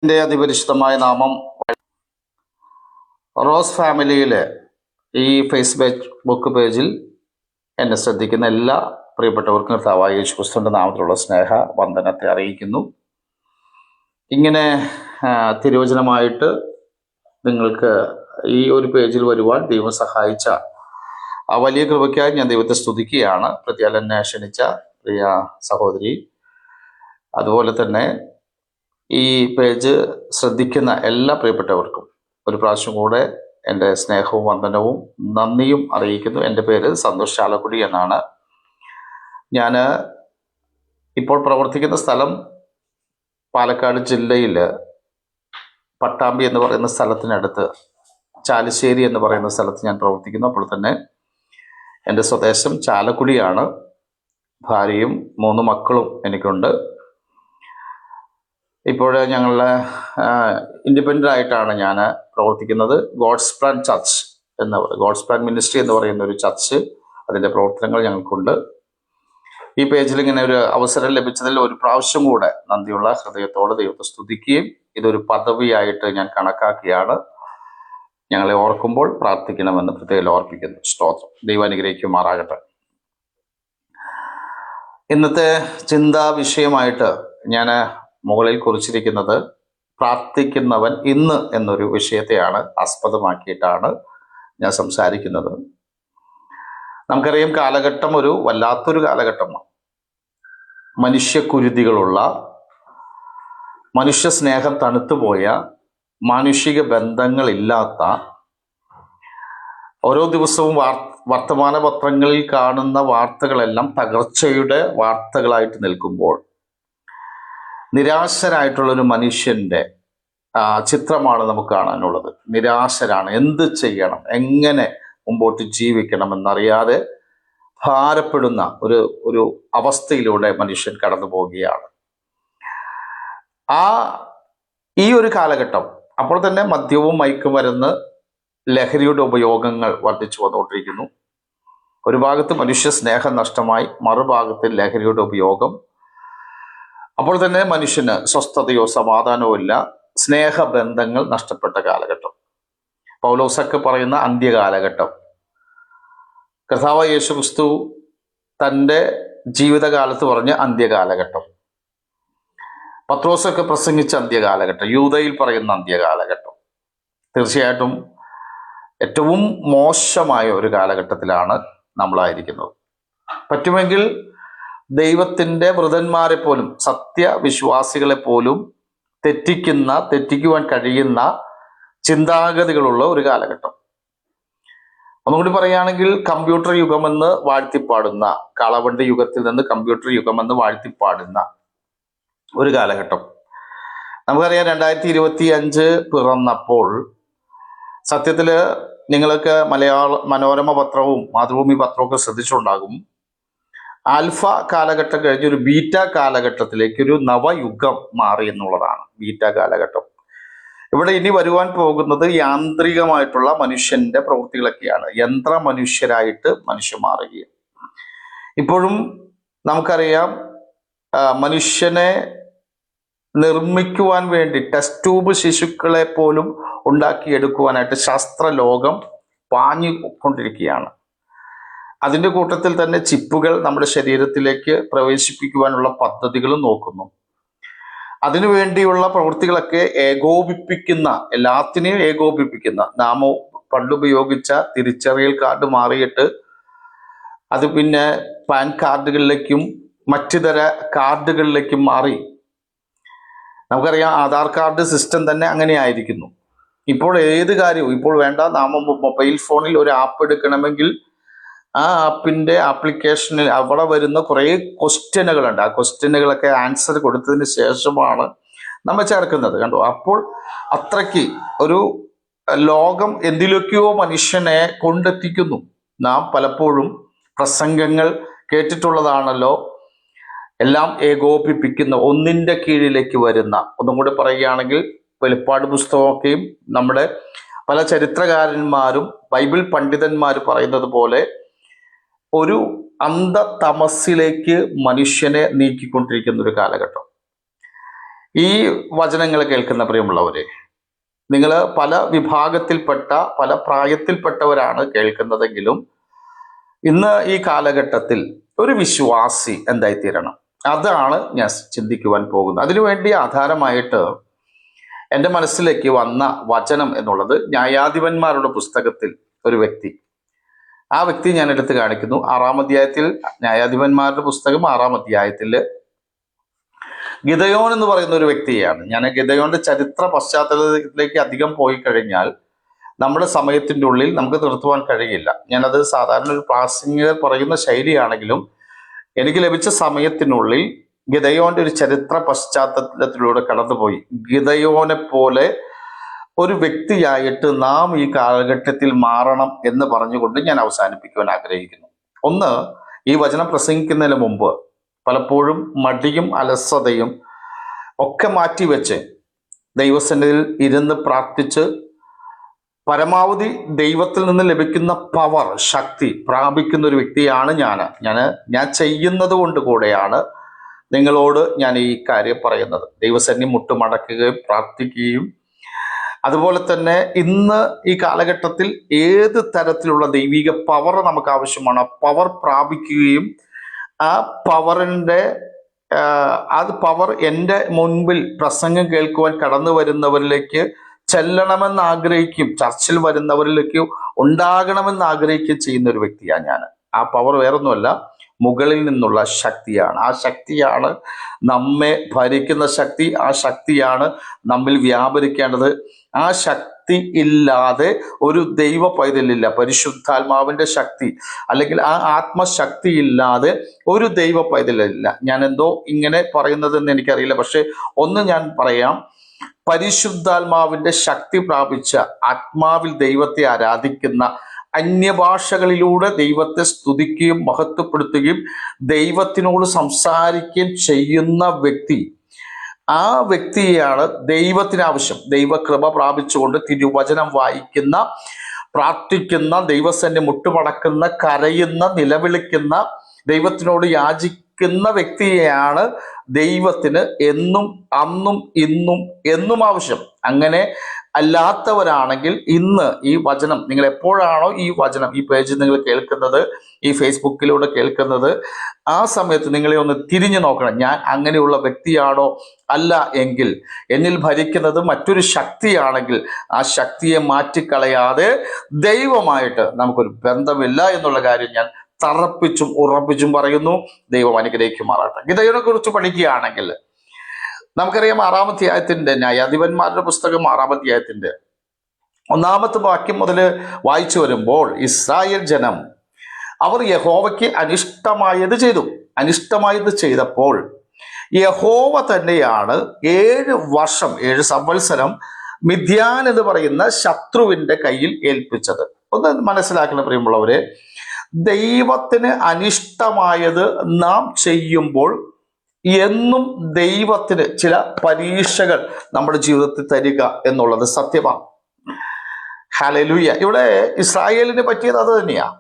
എൻ്റെ അതിപരിശുദ്ധമായ നാമം. റോസ് ഫാമിലിയിലെ ഈ ഫേസ്ബുക്ക് പേജിൽ എന്നെ ശ്രദ്ധിക്കുന്ന എല്ലാ പ്രിയപ്പെട്ടവർക്കും കർത്താവായ യേശുക്രിസ്തുവിൻ്റെ നാമത്തിലുള്ള സ്നേഹ വന്ദനത്തെ അറിയിക്കുന്നു. ഇങ്ങനെ തിരുവചനമായിട്ട് നിങ്ങൾക്ക് ഈ ഒരു പേജിൽ വരുവാൻ ദൈവം സഹായിച്ച ആ വലിയ കൃപയ്ക്കായി ഞാൻ ദൈവത്തെ സ്തുതിക്കുകയാണ്. പ്രത്യേകം എന്നെ ക്ഷണിച്ച പ്രിയ സഹോദരി, അതുപോലെ തന്നെ ഈ പേജ് ശ്രദ്ധിക്കുന്ന എല്ലാ പ്രിയപ്പെട്ടവർക്കും ഒരു പ്രാവശ്യം കൂടെ എൻ്റെ സ്നേഹവും വന്ദനവും നന്ദിയും അറിയിക്കുന്നു. എൻ്റെ പേര് സന്തോഷ് ചാലക്കുടി എന്നാണ്. ഞാൻ ഇപ്പോൾ പ്രവർത്തിക്കുന്ന സ്ഥലം പാലക്കാട് ജില്ലയിൽ പട്ടാമ്പി എന്ന് പറയുന്ന സ്ഥലത്തിനടുത്ത് ചാലിശ്ശേരി എന്ന് പറയുന്ന സ്ഥലത്ത് ഞാൻ പ്രവർത്തിക്കുന്നു. അപ്പോൾ തന്നെ എൻ്റെ സ്വദേശം ചാലക്കുടിയാണ്. ഭാര്യയും 3 മക്കളും എനിക്കുണ്ട്. ഇപ്പോൾ ഞങ്ങളുടെ ഇൻഡിപെൻഡൻ്റ് ആയിട്ടാണ് ഞാൻ പ്രവർത്തിക്കുന്നത്. God's plan church God's plan ministry എന്ന് പറയുന്ന ഒരു ചർച്ച്, അതിൻ്റെ പ്രവർത്തനങ്ങൾ ഞങ്ങൾക്കുണ്ട്. ഈ പേജിൽ ഇങ്ങനെ ഒരു അവസരം ലഭിച്ചതിൽ ഒരു പ്രാവശ്യം കൂടെ നന്ദിയുള്ള ഹൃദയത്തോടെ ദൈവത്തെ സ്തുതിക്കുകയും ഇതൊരു പദവിയായിട്ട് ഞാൻ കണക്കാക്കിയാണ്. ഞങ്ങളെ ഓർക്കുമ്പോൾ പ്രാർത്ഥിക്കണമെന്ന് പ്രത്യേകം ഓർപ്പിക്കുന്നു. സ്തോത്രം. ദൈവം അനുഗ്രഹിക്കുമാറാകട്ടെ. ഇന്നത്തെ ചിന്താ വിഷയമായിട്ട് ഞാൻ മുകളിൽ കുറിച്ചിരിക്കുന്നത് പ്രാർത്ഥിക്കുന്നവൻ ഇന്ന് എന്നൊരു വിഷയത്തെയാണ് ആസ്പദമാക്കിയിട്ടാണ് ഞാൻ സംസാരിക്കുന്നത്. നമുക്കറിയാം, കാലഘട്ടം ഒരു വല്ലാത്തൊരു കാലഘട്ടമാണ്. മനുഷ്യക്കുരുതികളുള്ള, മനുഷ്യ സ്നേഹം തണുത്തുപോയ, മാനുഷിക ബന്ധങ്ങളില്ലാത്ത, ഓരോ ദിവസവും വർത്തമാന പത്രങ്ങളിൽ കാണുന്ന വാർത്തകളെല്ലാം തകർച്ചയുടെ വാർത്തകളായിട്ട് നിൽക്കുമ്പോൾ നിരാശരായിട്ടുള്ളൊരു മനുഷ്യൻ്റെ ചിത്രമാണ് നമുക്ക് കാണാനുള്ളത്. നിരാശരാണ്. എന്ത് ചെയ്യണം, എങ്ങനെ മുമ്പോട്ട് ജീവിക്കണം എന്നറിയാതെ ഭാരപ്പെടുന്ന ഒരു അവസ്ഥയിലൂടെ മനുഷ്യൻ കടന്നു പോവുകയാണ്. ഈ ഒരു കാലഘട്ടം, അപ്പോൾ തന്നെ മദ്യവും മയക്കുമരുന്ന് ലഹരിയുടെ ഉപയോഗങ്ങൾ വർദ്ധിച്ചു വന്നുകൊണ്ടിരിക്കുന്നു. ഒരു ഭാഗത്ത് മനുഷ്യ സ്നേഹം നഷ്ടമായി, മറുഭാഗത്ത് ലഹരിയുടെ ഉപയോഗം. അപ്പോൾ തന്നെ മനുഷ്യന് സ്വസ്ഥതയോ സമാധാനമോ ഇല്ല. സ്നേഹബന്ധങ്ങൾ നഷ്ടപ്പെട്ട കാലഘട്ടം. പൗലോസൊക്കെ പറയുന്ന അന്ത്യകാലഘട്ടം. കർത്താവായ യേശുക്രിസ്തു തൻ്റെ ജീവിതകാലത്ത് പറഞ്ഞ അന്ത്യകാലഘട്ടം. പത്രോസൊക്കെ പ്രസംഗിച്ച അന്ത്യകാലഘട്ടം. യൂദയിൽ പറയുന്ന അന്ത്യകാലഘട്ടം. തീർച്ചയായിട്ടും ഏറ്റവും മോശമായ ഒരു കാലഘട്ടത്തിലാണ് നമ്മളായിരിക്കുന്നത്. പറ്റുമെങ്കിൽ ദൈവത്തിൻ്റെ വൃതന്മാരെ പോലും, സത്യവിശ്വാസികളെ പോലും തെറ്റിക്കുവാൻ കഴിയുന്ന ചിന്താഗതികളുള്ള ഒരു കാലഘട്ടം. ഒന്നുകൂടി പറയുകയാണെങ്കിൽ, കമ്പ്യൂട്ടർ യുഗമെന്ന് വാഴ്ത്തിപ്പാടുന്ന, കാളവണ്ടി യുഗത്തിൽ നിന്ന് കമ്പ്യൂട്ടർ യുഗമെന്ന് വാഴ്ത്തിപ്പാടുന്ന ഒരു കാലഘട്ടം. നമുക്കറിയാം, 2025 പിറന്നപ്പോൾ സത്യത്തിൽ നിങ്ങൾക്ക് മനോരമ പത്രവും മാതൃഭൂമി പത്രവും ഒക്കെ ശ്രദ്ധിച്ചുണ്ടാകും. ആൽഫ കാലഘട്ടം കഴിഞ്ഞ് ഒരു ബീറ്റ കാലഘട്ടത്തിലേക്ക് ഒരു നവയുഗം മാറി എന്നുള്ളതാണ്. ബീറ്റ കാലഘട്ടം. ഇവിടെ ഇനി വരുവാൻ പോകുന്നത് യാന്ത്രികമായിട്ടുള്ള മനുഷ്യന്റെ പ്രവൃത്തികളൊക്കെയാണ്. യന്ത്ര മനുഷ്യരായിട്ട് മനുഷ്യൻ മാറുകയാണ്. ഇപ്പോഴും നമുക്കറിയാം, മനുഷ്യനെ നിർമ്മിക്കുവാൻ വേണ്ടി ടെസ്റ്റ് ട്യൂബ് ശിശുക്കളെ പോലും ഉണ്ടാക്കിയെടുക്കുവാനായിട്ട് ശാസ്ത്രലോകം പാഞ്ഞുകൊണ്ടിരിക്കുകയാണ്. അതിൻ്റെ കൂട്ടത്തിൽ തന്നെ ചിപ്പുകൾ നമ്മുടെ ശരീരത്തിലേക്ക് പ്രവേശിപ്പിക്കുവാനുള്ള പദ്ധതികളും നോക്കുന്നു. അതിനുവേണ്ടിയുള്ള പ്രവൃത്തികളൊക്കെ ഏകോപിപ്പിക്കുന്ന, എല്ലാത്തിനെയും ഏകോപിപ്പിക്കുന്ന, നാം പണ്ടുപയോഗിച്ച തിരിച്ചറിയൽ കാർഡ് മാറിയിട്ട് അത് പിന്നെ പാൻ കാർഡുകളിലേക്കും മറ്റു തര കാർഡുകളിലേക്കും മാറി. നമുക്കറിയാം, ആധാർ കാർഡ് സിസ്റ്റം തന്നെ അങ്ങനെ ആയിരിക്കുന്നു. ഇപ്പോൾ ഏത് കാര്യവും, ഇപ്പോൾ വേണ്ട, നാം മൊബൈൽ ഫോണിൽ ഒരു ആപ്പ് എടുക്കണമെങ്കിൽ ആ ആപ്പിൻ്റെ ആപ്ലിക്കേഷനിൽ അവിടെ വരുന്ന കുറേ ക്വസ്റ്റ്യനുകളുണ്ട്. ആ ക്വസ്റ്റ്യനുകളൊക്കെ ആൻസർ കൊടുത്തതിന് ശേഷമാണ് നമ്മൾ ചേർക്കുന്നത്. കണ്ടോ? അപ്പോൾ അത്രയ്ക്ക് ഒരു ലോകം എന്തിലൊക്കെയോ മനുഷ്യനെ കൊണ്ടെത്തിക്കുന്നു. നാം പലപ്പോഴും പ്രസംഗങ്ങൾ കേട്ടിട്ടുള്ളതാണല്ലോ, എല്ലാം ഏകോപിപ്പിക്കുന്ന, ഒന്നിൻ്റെ കീഴിലേക്ക് വരുന്ന. ഒന്നും കൂടി പറയുകയാണെങ്കിൽ, വെളിപ്പാട് പുസ്തകമൊക്കെയും നമ്മുടെ പല ചരിത്രകാരന്മാരും ബൈബിൾ പണ്ഡിതന്മാർ പറയുന്നത് പോലെ ഒരു അന്ധതമസ്സിലേക്ക് മനുഷ്യനെ നീക്കിക്കൊണ്ടിരിക്കുന്ന ഒരു കാലഘട്ടം. ഈ വചനങ്ങൾ കേൾക്കുന്ന പ്രിയമുള്ളവരെ, നിങ്ങൾ പല വിഭാഗത്തിൽപ്പെട്ട പല പ്രായത്തിൽപ്പെട്ടവരാണ് കേൾക്കുന്നതെങ്കിലും ഇന്ന് ഈ കാലഘട്ടത്തിൽ ഒരു വിശ്വാസി എന്തായിത്തീരണം, അതാണ് ഞാൻ ചിന്തിക്കുവാൻ പോകുന്നത്. അതിനുവേണ്ടി ആധാരമായിട്ട് എൻ്റെ മനസ്സിലേക്ക് വന്ന വചനം എന്നുള്ളത് ന്യായാധിപന്മാരുടെ പുസ്തകത്തിൽ ഒരു വ്യക്തി, ആ വ്യക്തി ഞാൻ എടുത്ത് കാണിക്കുന്നു. 6-ാം അധ്യായത്തിൽ, ന്യായാധിപന്മാരുടെ പുസ്തകം 6-ാം അധ്യായത്തിൽ ഗിദയോൻ എന്ന് പറയുന്ന ഒരു വ്യക്തിയാണ്. ഞാൻ ഗിദയോന്റെ ചരിത്ര പശ്ചാത്തലത്തിലേക്ക് അധികം പോയി കഴിഞ്ഞാൽ നമ്മുടെ സമയത്തിൻ്റെ ഉള്ളിൽ നമുക്ക് നിർത്തുവാൻ കഴിയില്ല. ഞാനത് സാധാരണ ഒരു പ്രാസംഗികർ പറയുന്ന ശൈലിയാണെങ്കിലും എനിക്ക് ലഭിച്ച സമയത്തിനുള്ളിൽ ഗിദയോന്റെ ഒരു ചരിത്ര പശ്ചാത്തലത്തിലൂടെ കടന്നുപോയി. ഗിദയോനെ പോലെ ഒരു വ്യക്തിയായിട്ട് നാം ഈ കാലഘട്ടത്തിൽ മാറണം എന്ന് പറഞ്ഞുകൊണ്ട് ഞാൻ അവസാനിപ്പിക്കുവാൻ ആഗ്രഹിക്കുന്നു. ഒന്ന്, ഈ വചനം പ്രസംഗിക്കുന്നതിന് മുമ്പ് പലപ്പോഴും മടിയും അലസതയും ഒക്കെ മാറ്റിവെച്ച് ദൈവസന്നിധിയിൽ ഇരുന്ന് പ്രാർത്ഥിച്ച് പരമാവധി ദൈവത്തിൽ നിന്ന് ലഭിക്കുന്ന പവർ, ശക്തി പ്രാപിക്കുന്ന ഒരു വ്യക്തിയാണ് ഞാൻ ചെയ്യുന്നത് കൊണ്ട് കൂടെയാണ് നിങ്ങളോട് ഞാൻ ഈ കാര്യം പറയുന്നത്. ദൈവസന്നിധി മുട്ടുമടക്കുകയും പ്രാർത്ഥിക്കുകയും അതുപോലെ തന്നെ ഇന്ന് ഈ കാലഘട്ടത്തിൽ ഏത് തരത്തിലുള്ള ദൈവിക പവർ നമുക്ക് ആവശ്യമാണ്, പവർ പ്രാപിക്കുകയും ആ പവറിൻ്റെ പവർ എൻ്റെ മുൻപിൽ പ്രസംഗം കേൾക്കുവാൻ കടന്നു വരുന്നവരിലേക്ക് ചെല്ലണമെന്ന് ആഗ്രഹിക്കും, ചർച്ചിൽ വരുന്നവരിലേക്ക് ഉണ്ടാകണമെന്ന് ആഗ്രഹിക്കുകയും ചെയ്യുന്ന ഒരു വ്യക്തിയാണ് ഞാൻ. ആ പവർ വേറൊന്നുമല്ല, മുകളിൽ നിന്നുള്ള ശക്തിയാണ്. ആ ശക്തിയാണ് നമ്മെ ഭരിക്കുന്ന ശക്തി. ആ ശക്തിയാണ് നമ്മിൽ വ്യാപരിക്കേണ്ടത്. ആ ശക്തി ഇല്ലാതെ ഒരു ദൈവ പൈതലില്ല. പരിശുദ്ധാത്മാവിൻ്റെ ശക്തി അല്ലെങ്കിൽ ആ ആത്മശക്തി ഇല്ലാതെ ഒരു ദൈവ പൈതലില്ല. ഞാൻ എന്തോ ഇങ്ങനെ പറയുന്നതെന്ന് എനിക്കറിയില്ല, പക്ഷെ ഒന്ന് ഞാൻ പറയാം. പരിശുദ്ധാത്മാവിൻ്റെ ശക്തി പ്രാപിച്ച ആത്മാവിൽ ദൈവത്തെ ആരാധിക്കുന്ന, അന്യഭാഷകളിലൂടെ ദൈവത്തെ സ്തുതിക്കുകയും മഹത്വപ്പെടുത്തുകയും ദൈവത്തിനോട് സംസാരിക്കുകയും ചെയ്യുന്ന വ്യക്തി, ആ വ്യക്തിയാണ് ദൈവത്തിന് ആവശ്യം. ദൈവകൃപ പ്രാപിച്ചുകൊണ്ട് തിരുവചനം വായിക്കുന്ന, പ്രാർത്ഥിക്കുന്ന, ദൈവസന്നിധി മുട്ടുമടക്കുന്ന, കരയുന്ന, നിലവിളിക്കുന്ന, ദൈവത്തിനോട് യാചിക്കുന്ന വ്യക്തിയെയാണ് ദൈവത്തിന് എന്നും അന്നും ഇന്നും എന്നും ആവശ്യം. അങ്ങനെ അല്ലാത്തവരാണെങ്കിൽ ഇന്ന് ഈ വചനം, നിങ്ങൾ എപ്പോഴാണോ ഈ വചനം ഈ പേജിൽ നിങ്ങൾ കേൾക്കുന്നത്, ഈ ഫേസ്ബുക്കിലൂടെ കേൾക്കുന്നത്, ആ സമയത്ത് നിങ്ങളെ ഒന്ന് തിരിഞ്ഞു നോക്കണം. ഞാൻ അങ്ങനെയുള്ള വ്യക്തിയാണോ? അല്ല എങ്കിൽ എന്നിൽ ഭരിക്കുന്നത് മറ്റൊരു ശക്തിയാണെങ്കിൽ ആ ശക്തിയെ മാറ്റിക്കളയാതെ ദൈവമായിട്ട് നമുക്കൊരു ബന്ധമില്ല എന്നുള്ള കാര്യം ഞാൻ തറപ്പിച്ചും ഉറപ്പിച്ചും പറയുന്നു. ദൈവം അനുഗ്രഹിക്കുമാറാട്ടെ. ഗിദയോനെ കുറിച്ച് പഠിക്കുകയാണെങ്കിൽ നമുക്കറിയാം, 6-ാം അധ്യായത്തിന്റെ, ന്യായാധിപന്മാരുടെ പുസ്തകം 6-ാം അധ്യായത്തിന്റെ 1-ാമത്തെ വാക്യം മുതൽ വായിച്ചു വരുമ്പോൾ, ഇസ്രായേൽ ജനം അവർ യഹോവയ്ക്ക് അനിഷ്ടമായത് ചെയ്തു. അനിഷ്ടമായത് ചെയ്തപ്പോൾ യഹോവ തന്നെയാണ് 7 വർഷം 7 സംവത്സരം മിദ്യാൻ എന്ന് പറയുന്ന ശത്രുവിന്റെ കയ്യിൽ ഏൽപ്പിച്ചത്. ഒന്ന് മനസ്സിലാക്കണം പ്രിയമുള്ളവരെ, ദൈവത്തിന് അനിഷ്ടമായത് നാം ചെയ്യുമ്പോൾ എന്നും ദൈവത്തിന് ചില പരീക്ഷകൾ നമ്മുടെ ജീവിതത്തിൽ തരിക എന്നുള്ളത് സത്യമാണ്. ഹല്ലേലൂയ. ഇവിടെ ഇസ്രായേലിന് പറ്റിയത് അത് തന്നെയാണ്.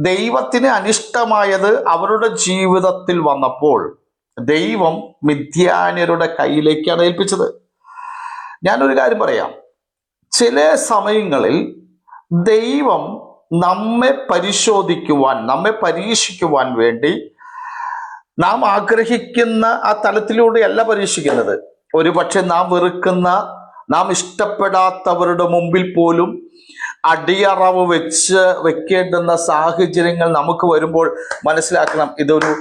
ദൈവത്തിന് അനിഷ്ടമായത് അവരുടെ ജീവിതത്തിൽ വന്നപ്പോൾ ദൈവം മിദ്യാന്യരുടെ കയ്യിലേക്കാണ് ഏൽപ്പിച്ചത്. ഞാനൊരു കാര്യം പറയാം, ചില സമയങ്ങളിൽ ദൈവം നമ്മെ പരിശോധിക്കുവാൻ, നമ്മെ പരീക്ഷിക്കുവാൻ വേണ്ടി നാം ആഗ്രഹിക്കുന്ന ആ തലത്തിലൂടെയല്ല പരീക്ഷിക്കുന്നത്. ഒരുപക്ഷെ നാം വെറുക്കുന്ന, നാം ഇഷ്ടപ്പെടാത്തവരുടെ മുമ്പിൽ പോലും അടിയറവ് വെക്കേണ്ടുന്ന സാഹചര്യങ്ങൾ നമുക്ക് വരുമ്പോൾ മനസ്സിലാക്കണം, ഇതൊരു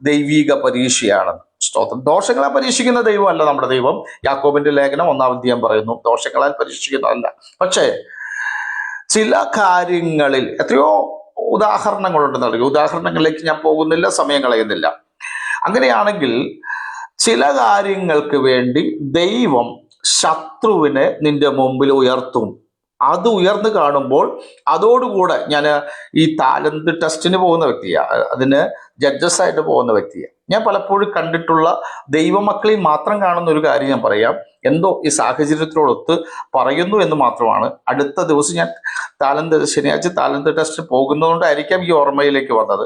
ദൈവീക പരീക്ഷയാണ്. സ്തോത്രം. ദോഷങ്ങളെ പരീക്ഷിക്കുന്ന ദൈവമല്ല നമ്മുടെ ദൈവം. യാക്കോബിന്റെ ലേഖനം 1-ാം അധ്യായം പറയുന്നു, ദോഷങ്ങളാൽ പരീക്ഷിക്കുന്നതല്ല. പക്ഷേ ചില കാര്യങ്ങളിൽ എത്രയോ ഉദാഹരണങ്ങളുണ്ട് നൽകി. ഉദാഹരണങ്ങളിലേക്ക് ഞാൻ പോകുന്നില്ല, സമയം കളയുന്നില്ല. അങ്ങനെയാണെങ്കിൽ ചില കാര്യങ്ങൾക്ക് വേണ്ടി ദൈവം ശത്രുവിനെ നിന്റെ മുമ്പിൽ ഉയർത്തും. അത് ഉയർന്നു കാണുമ്പോൾ അതോടുകൂടെ, ഞാൻ ഈ താലന്ത് ടെസ്റ്റിന് പോകുന്ന വ്യക്തിയാണ്, അതിന് ജഡ്ജസ് ആയിട്ട് പോകുന്ന വ്യക്തിയാണ്. ഞാൻ പലപ്പോഴും കണ്ടിട്ടുള്ള ദൈവമക്കളിൽ മാത്രം കാണുന്ന ഒരു കാര്യം ഞാൻ പറയാം. എന്തോ ഈ സാഹചര്യത്തിനോടൊത്ത് പറയുന്നു എന്ന് മാത്രമാണ്. അടുത്ത ദിവസം ഞാൻ ശനിയാഴ്ച താലന്ത് ടെസ്റ്റ് പോകുന്നതുകൊണ്ടായിരിക്കാം ഈ ഓർമ്മയിലേക്ക് വന്നത്.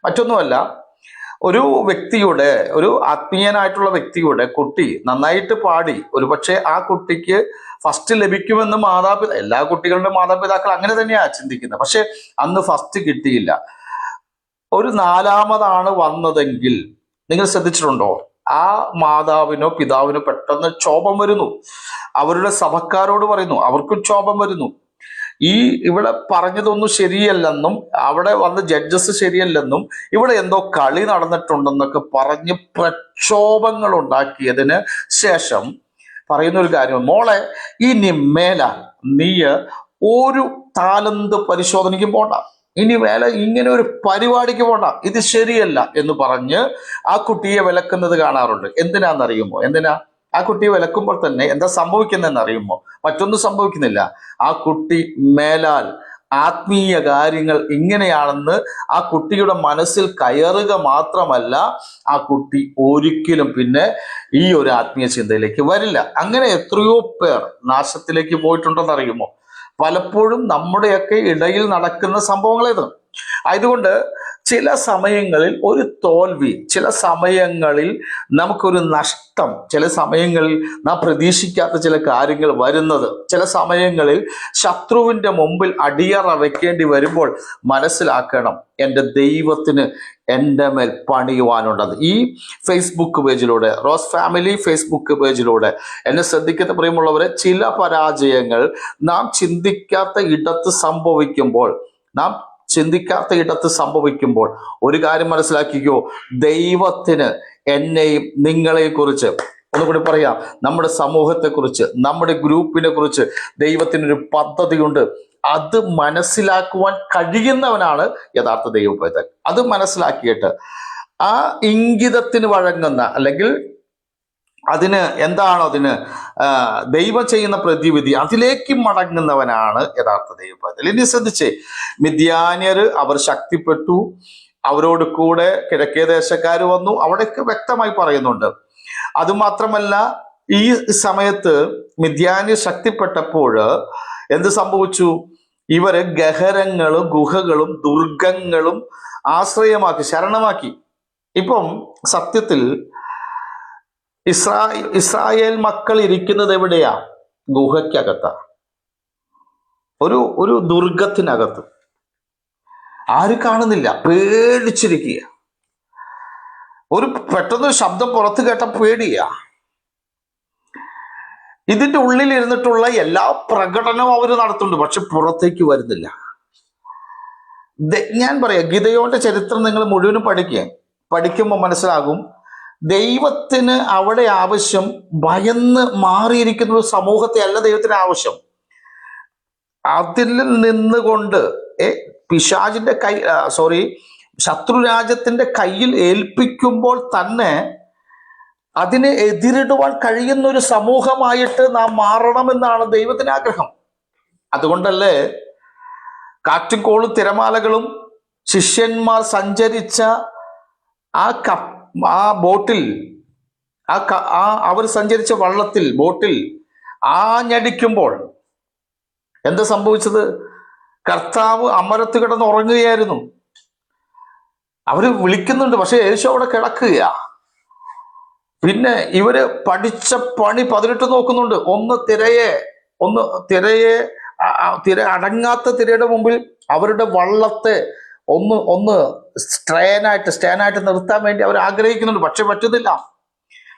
മറ്റൊന്നുമല്ല, ഒരു വ്യക്തിയുടെ, ഒരു ആത്മീയനായിട്ടുള്ള വ്യക്തിയുടെ കുട്ടി നന്നായിട്ട് പാടി, ഒരുപക്ഷെ ആ കുട്ടിക്ക് ഫസ്റ്റ് ലഭിക്കുമെന്ന് എല്ലാ കുട്ടികളുടെ മാതാപിതാക്കൾ അങ്ങനെ തന്നെയാ ചിന്തിക്കുന്നത്. പക്ഷെ അന്ന് ഫസ്റ്റ് കിട്ടിയില്ല, ഒരു നാലാമതാണ് വന്നതെങ്കിൽ നിങ്ങൾ ശ്രദ്ധിച്ചിട്ടുണ്ടോ? ആ മാതാവിനോ പിതാവിനോ പെട്ടെന്ന് ക്ഷോഭം വരുന്നു. അവരുടെ സഭക്കാരോട് പറയുന്നു, അവർക്കും ക്ഷോഭം വരുന്നു. ഇവിടെ പറഞ്ഞതൊന്നും ശരിയല്ലെന്നും അവിടെ വന്ന ജഡ്ജസ് ശരിയല്ലെന്നും ഇവിടെ എന്തോ കളി നടന്നിട്ടുണ്ടെന്നൊക്കെ പറഞ്ഞ് പ്രക്ഷോഭങ്ങൾ ഉണ്ടാക്കിയതിന് ശേഷം പറയുന്ന ഒരു കാര്യം, മോളെ ഇനി മേലാൽ നീ ഒരു താലന്ത് പരിശോധനയ്ക്ക് പോണ്ട, ഇനി മേലെ ഇങ്ങനെ ഒരു പരിപാടിക്ക് പോണ്ട, ഇത് ശരിയല്ല എന്ന് പറഞ്ഞ് ആ കുട്ടിയെ വിലക്കുന്നത് കാണാറുണ്ട്. എന്തിനാണെന്നറിയുമോ? ആ കുട്ടിയെ വിലക്കുമ്പോൾ തന്നെ എന്താ സംഭവിക്കുന്നതെന്ന് അറിയുമോ? മറ്റൊന്നും സംഭവിക്കുന്നില്ല. ആ കുട്ടി മേലാൽ ആത്മീയ കാര്യങ്ങൾ ഇങ്ങനെയാണെന്ന് ആ കുട്ടിയുടെ മനസ്സിൽ കയറുക മാത്രമല്ല, ആ കുട്ടി ഒരിക്കലും പിന്നെ ഈ ഒരു ആത്മീയ ചിന്തയിലേക്ക് വരില്ല. അങ്ങനെ എത്രയോ പേർ നാശത്തിലേക്ക് പോയിട്ടുണ്ടെന്ന് അറിയുമോ? പലപ്പോഴും നമ്മുടെയൊക്കെ ഇടയിൽ നടക്കുന്ന സംഭവങ്ങളേത്. ആയതുകൊണ്ട് ചില സമയങ്ങളിൽ ഒരു തോൽവി, ചില സമയങ്ങളിൽ നമുക്കൊരു നഷ്ടം, ചില സമയങ്ങളിൽ നാം പ്രതീക്ഷിക്കാത്ത ചില കാര്യങ്ങൾ വരുന്നത്, ചില സമയങ്ങളിൽ ശത്രുവിൻ്റെ മുമ്പിൽ അടിയറ വെക്കേണ്ടി വരുമ്പോൾ മനസ്സിലാക്കണം, എൻ്റെ ദൈവത്തിന് എൻ്റെ മേൽ പണിയുവാനുള്ളത്. ഈ ഫേസ്ബുക്ക് പേജിലൂടെ, റോസ് ഫാമിലി ഫേസ്ബുക്ക് പേജിലൂടെ എന്നെ ശ്രദ്ധിക്കുന്ന പ്രിയമുള്ളവരെ, ചില പരാജയങ്ങൾ നാം ചിന്തിക്കാത്ത ഇടത്ത് സംഭവിക്കുമ്പോൾ ഒരു കാര്യം മനസ്സിലാക്കിക്കോ, ദൈവത്തിന് എന്നെയും നിങ്ങളെയും കുറിച്ച്, ഒന്നുകൂടി പറയാം, നമ്മുടെ സമൂഹത്തെക്കുറിച്ച്, നമ്മുടെ ഗ്രൂപ്പിനെ കുറിച്ച് ദൈവത്തിനൊരു പദ്ധതിയുണ്ട്. അത് മനസ്സിലാക്കുവാൻ കഴിയുന്നവനാണ് യഥാർത്ഥ ദൈവപൈതൽ. അത് മനസ്സിലാക്കിയിട്ട് ആ ഇംഗിതത്തിന് വഴങ്ങുന്ന, അല്ലെങ്കിൽ അതിന് ദൈവം ചെയ്യുന്ന പ്രതിവിധി അതിലേക്ക് മടങ്ങുന്നവനാണ് യഥാർത്ഥ ദൈവപൈതൽ. ഇനി ശ്രദ്ധിച്ചേ, മിദ്യാന്യർ അവർ ശക്തിപ്പെട്ടു, അവരോട് കൂടെ കിഴക്കേ ദേശക്കാർ വന്നു, അവിടെയൊക്കെ വ്യക്തമായി പറയുന്നുണ്ട്. അതുമാത്രമല്ല, ഈ സമയത്ത് മിദ്യാന്യർ ശക്തിപ്പെട്ടപ്പോൾ എന്ത് സംഭവിച്ചു? ഇവര് ഗഹരങ്ങളും ഗുഹകളും ദുർഗങ്ങളും ആശ്രയമാക്കി, ശരണമാക്കി. ഇപ്പം സത്യത്തിൽ ഇസ്രായേൽ മക്കൾ ഇരിക്കുന്നത് എവിടെയാ? ഗുഹയ്ക്കകത്താ, ഒരു ദുർഗത്തിനകത്ത്. ആരും കാണുന്നില്ല, പേടിച്ചിരിക്കുക. പെട്ടെന്നൊരു ശബ്ദം പുറത്ത് കേട്ട പേടിയാ. ഇതിന്റെ ഉള്ളിൽ ഇരുന്നിട്ടുള്ള എല്ലാ പ്രകടനവും അവർ നടത്തുന്നുണ്ട്, പക്ഷെ പുറത്തേക്ക് വരുന്നില്ല. ഞാൻ പറയാം, ഗിദെയോന്റെ ചരിത്രം നിങ്ങൾ മുഴുവനും പഠിക്കുമ്പോൾ മനസ്സിലാകും, ദൈവത്തിന് അവിടെ ആവശ്യം ഭയന്ന് മാറിയിരിക്കുന്ന ഒരു സമൂഹത്തെ അല്ല ദൈവത്തിന് ആവശ്യം. അതിൽ നിന്നുകൊണ്ട് പിശാചിന്റെ ശത്രുരാജ്യത്തിന്റെ കയ്യിൽ ഏൽപ്പിക്കുമ്പോൾ തന്നെ അതിനെ എതിരിടുവാൻ കഴിയുന്ന ഒരു സമൂഹമായിട്ട് നാം മാറണമെന്നാണ് ദൈവത്തിന് ആഗ്രഹം. അതുകൊണ്ടല്ലേ കാറ്റും കോളും തിരമാലകളും ശിഷ്യന്മാർ സഞ്ചരിച്ച ആ ബോട്ടിൽ, അവർ സഞ്ചരിച്ച ബോട്ടിൽ ആഞ്ഞടിക്കുമ്പോൾ എന്താ സംഭവിച്ചത്? കർത്താവ് അമരത്ത് കിടന്ന് ഉറങ്ങുകയായിരുന്നു. അവര് വിളിക്കുന്നുണ്ട്, പക്ഷെ യേശു അവിടെ കിടക്കുക. പിന്നെ ഇവര് പഠിച്ച പണി 18 നോക്കുന്നുണ്ട്. ഒന്ന് തിര അടങ്ങാത്ത തിരയുടെ മുമ്പിൽ അവരുടെ വള്ളത്തെ ഒന്ന് സ്റ്റാനായിട്ട് നിർത്താൻ വേണ്ടി അവർ ആഗ്രഹിക്കുന്നുണ്ട്, പക്ഷെ പറ്റുന്നില്ല.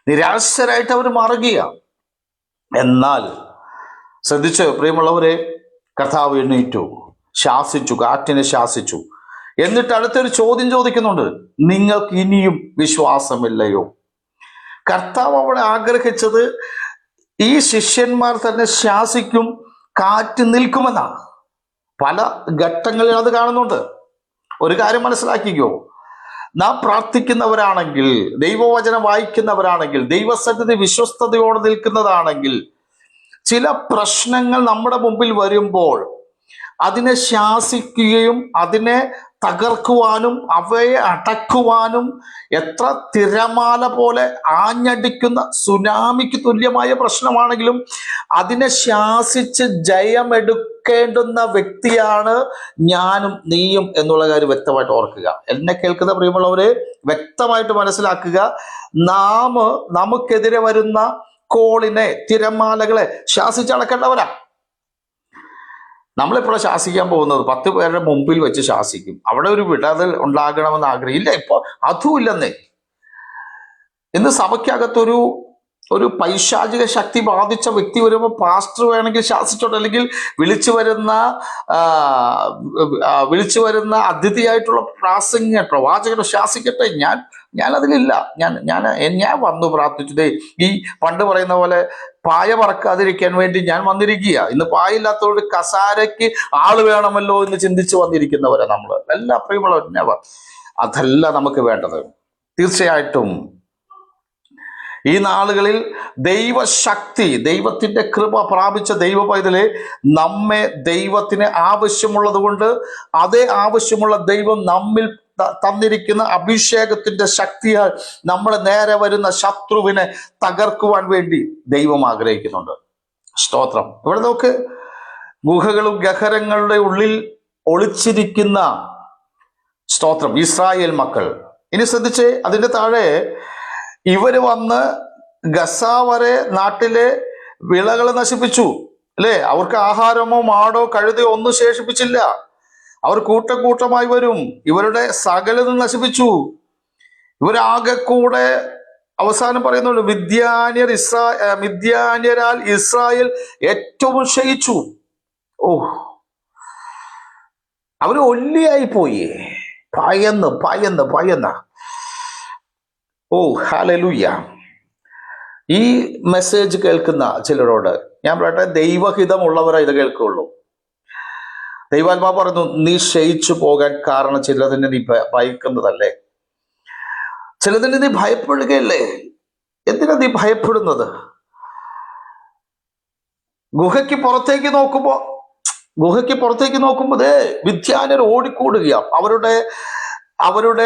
നിരാശരായിട്ട് അവർ മാറുകയാണ്. എന്നാൽ ശ്രദ്ധിച്ചോ പ്രിയമുള്ളവരെ, കർത്താവ് എണ്ണീറ്റു, കാറ്റിനെ ശാസിച്ചു. എന്നിട്ട് അടുത്തൊരു ചോദ്യം ചോദിക്കുന്നുണ്ട്, നിങ്ങൾക്ക് ഇനിയും വിശ്വാസമില്ലയോ? കർത്താവ് അവിടെ ആഗ്രഹിച്ചത് ഈ ശിഷ്യന്മാർ തന്നെ ശാസിക്കും, കാറ്റ് നിൽക്കുമെന്നാണ്. പല ഘട്ടങ്ങളിൽ അത് കാണുന്നുണ്ട്. ഒരു കാര്യം മനസ്സിലാക്കിക്കോ, നാം പ്രാർത്ഥിക്കുന്നവരാണെങ്കിൽ, ദൈവവചനം വായിക്കുന്നവരാണെങ്കിൽ, ദൈവസന്നിധി വിശ്വസ്തയോടെ നിൽക്കുന്നതാണെങ്കിൽ, ചില പ്രശ്നങ്ങൾ നമ്മുടെ മുമ്പിൽ വരുമ്പോൾ അതിനെ ശാസിക്കുകയും അതിനെ തകർക്കുവാനും അവയെ അടക്കുവാനും, എത്ര തിരമാല പോലെ ആഞ്ഞടിക്കുന്ന സുനാമിക്ക് തുല്യമായ പ്രശ്നമാണെങ്കിലും അതിനെ ശാസിച്ച് ജയമെടുക്കേണ്ടുന്ന വ്യക്തിയാണ് ഞാനും നീയും എന്നുള്ള കാര്യം വ്യക്തമായിട്ട് ഓർക്കുക. എന്നെ കേൾക്കുന്ന പ്രിയമുള്ളവരെ, വ്യക്തമായിട്ട് മനസ്സിലാക്കുക. നമുക്കെതിരെ വരുന്ന കോളിനെ, തിരമാലകളെ ശാസിച്ചടക്കേണ്ടവരാ. നമ്മളിപ്പോൾ ശാസിക്കാൻ പോകുന്നത് 10 പേരുടെ മുമ്പിൽ വെച്ച് ശാസിക്കും. അവിടെ ഒരു വിടതൽ ഉണ്ടാകണമെന്ന് ആഗ്രഹമില്ല. ഇപ്പൊ അതുമില്ലെന്നേ. ഇന്ന് സഭയ്ക്കകത്തൊരു പൈശാചിക ശക്തി ബാധിച്ച വ്യക്തി വരുമ്പോൾ പാസ്റ്റർ വേണമെങ്കിൽ ശാസിച്ചോട്ടെ, അല്ലെങ്കിൽ വിളിച്ചു വരുന്ന അതിഥിയായിട്ടുള്ള പ്രവാചകനെ ശാസിക്കട്ടെ. ഞാൻ അതിലില്ല. ഞാൻ വന്നു പ്രാർത്ഥിച്ചതേ, ഈ പണ്ട് പറയുന്ന പോലെ പായ പറക്കാതിരിക്കാൻ വേണ്ടി ഞാൻ വന്നിരിക്കുക. ഇന്ന് പായില്ലാത്തതുകൊണ്ട് കസാരയ്ക്ക് ആള് വേണമല്ലോ എന്ന് ചിന്തിച്ച് വന്നിരിക്കുന്നവരാ നമ്മൾ എല്ലാ പ്രിയമുള്ളവർ. അതല്ല നമുക്ക് വേണ്ടത്. തീർച്ചയായിട്ടും ഈ നാളുകളിൽ ദൈവശക്തി, ദൈവത്തിന്റെ കൃപ പ്രാപിച്ച ദൈവ പൈതലെ, നമ്മെ ദൈവത്തിന് ആവശ്യമുള്ളത് കൊണ്ട് അതേ ആവശ്യമുള്ള ദൈവം നമ്മിൽ തന്നിരിക്കുന്ന അഭിഷേകത്തിന്റെ ശക്തിയാൽ നമ്മളെ നേരെ വരുന്ന ശത്രുവിനെ തകർക്കുവാൻ വേണ്ടി ദൈവം ആഗ്രഹിക്കുന്നുണ്ട്. സ്തോത്രം. ഇവിടെ നോക്ക്, ഗുഹകളും ഗഹരങ്ങളുടെ ഉള്ളിൽ ഒളിച്ചിരിക്കുന്ന സ്തോത്രം ഇസ്രായേൽ മക്കൾ. ഇനി ശ്രദ്ധിച്ചേ, അതിന്റെ താഴെ ഇവര് വന്ന് ഗസാ വരെ നാട്ടിലെ വിളകൾ നശിപ്പിച്ചു അല്ലേ? അവർക്ക് ആഹാരമോ മാടോ കഴുതയോ ഒന്നും ശേഷിപ്പിച്ചില്ല. അവർ കൂട്ടമായി വരും, ഇവരുടെ സകലതും നശിപ്പിച്ചു. ഇവരാകെ കൂടെ അവസാനം പറയുന്നുണ്ട്, മിദ്യാന്യരാൽ ഇസ്രായേൽ ഏറ്റവും ക്ഷയിച്ചു. അവര് ഒല്ലിയായി പോയി, ഭയന്ന്. ഹല്ലേലൂയ. ഈ മെസ്സേജ് കേൾക്കുന്ന ചിലരോട് ഞാൻ പറയട്ടെ, ദൈവഹിതമുള്ളവരെ ഇത് കേൾക്കുള്ളൂ. ദൈവാത്മാവ് പറഞ്ഞു, നീ ക്ഷയിച്ചു പോകാൻ കാരണം ചിലതിനെ നീ ഭയക്കുന്നതല്ലേ, ചിലതിനെ നീ ഭയപ്പെടുകയല്ലേ. എന്തിനാ നീ ഭയപ്പെടുന്നത്? ഗുഹയ്ക്ക് പുറത്തേക്ക് നോക്കുമ്പോ വിദ്യാന്യർ ഓടിക്കൂടുക. അവരുടെ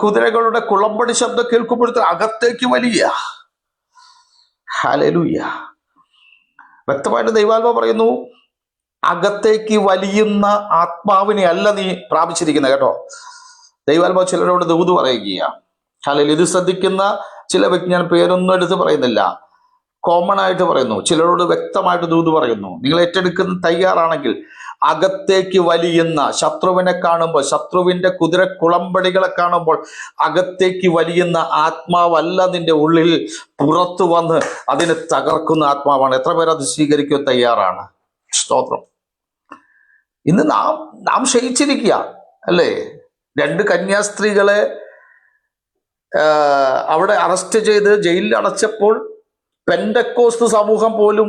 കുതിരകളുടെ കുളമ്പടി ശബ്ദം കേൾക്കുമ്പോഴത്തെ അകത്തേക്ക് വലിയ. ഹല്ലേലൂയ. വ്യക്തമായിട്ട് ദൈവാത്മാവ് പറയുന്നു, അകത്തേക്ക് വലിയുന്ന ആത്മാവിനെ അല്ല നീ പ്രാപിച്ചിരിക്കുന്നത് കേട്ടോ. ദൈവാത്മാവ് ചിലരോട് ദൂത് പറയുകയാണ്. ഹല്ലേലൂയ. ഇത് ശ്രദ്ധിക്കുന്ന ചില വ്യക്തി, ഞാൻ പേരൊന്നും എടുത്ത് പറയുന്നില്ല, കോമൺ ആയിട്ട് പറയുന്നു, ചിലരോട് വ്യക്തമായിട്ട് ദൂത് പറയുന്നു. നിങ്ങൾ ഏറ്റെടുക്കുന്ന തയ്യാറാണെങ്കിൽ അകത്തേക്ക് വലിയുന്ന ശത്രുവിനെ കാണുമ്പോൾ, ശത്രുവിന്റെ കുതിര കുളമ്പടികളെ കാണുമ്പോൾ അകത്തേക്ക് വലിയുന്ന ആത്മാവല്ല നിന്റെ ഉള്ളിൽ, പുറത്തു വന്ന് അതിനെ തകർക്കുന്ന ആത്മാവാണ്. എത്ര പേർ അത് സ്വീകരിക്കാൻ തയ്യാറാണ്? സ്തോത്രം. ഇന്ന് നാം ക്ഷയിച്ചിരിക്കുക അല്ലേ? 2 കന്യാസ്ത്രീകളെ അവിടെ അറസ്റ്റ് ചെയ്ത് ജയിലിൽ അടച്ചപ്പോൾ പെന്തക്കോസ്ത് സമൂഹം പോലും